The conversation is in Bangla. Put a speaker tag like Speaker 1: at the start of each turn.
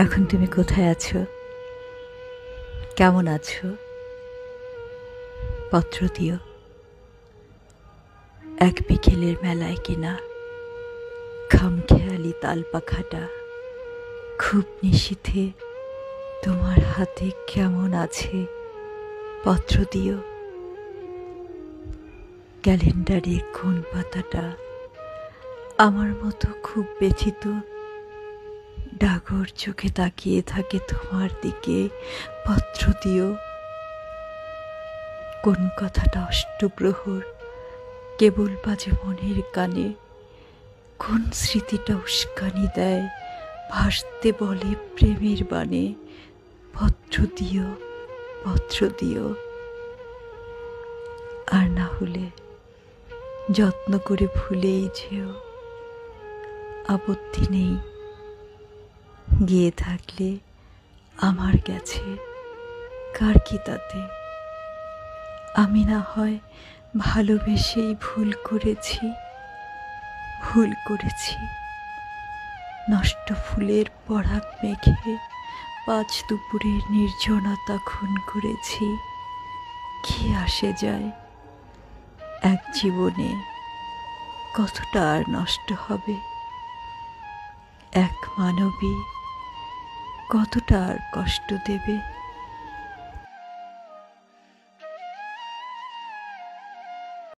Speaker 1: এখন তুমি কোথায় আছো? কেমন আছো? পত্র দিও। এক বিকেলের মেলায় কিনা খামখেয়ালি তালপাখাটা খুব নিশীথে তোমার হাতে কেমন আছে? পত্র দিও। ক্যালেন্ডারের কোন পাতাটা আমার মতো খুব ব্যথিত ডাগর চোখে তাকিয়ে থাকে তোমার দিকে? পত্র দিও। কোন কথাটা অষ্টপ্রহর কেবল বাজে মনের কানে? কোন স্মৃতিটা উস্কানি দেয় ভাসতে বলে প্রেমের বাণে? পত্র দিও, পত্র দিও। আর না হলে যত্ন করে ভুলেই যেও, আপত্তি নেই। গিয়ে থাকলে আমার গেছে, কার কি তাতে? আমি না হয় ভালোবেসেই ভুল করেছি, ভুল করেছি। নষ্ট ফুলের পরাগ মেঘে পাঁচ দুপুরের নির্জনতা খুন করেছি। কি আসে যায়? এক জীবনে কতটা আর নষ্ট হবে? এক মানবী কতটা আর কষ্ট দেবে?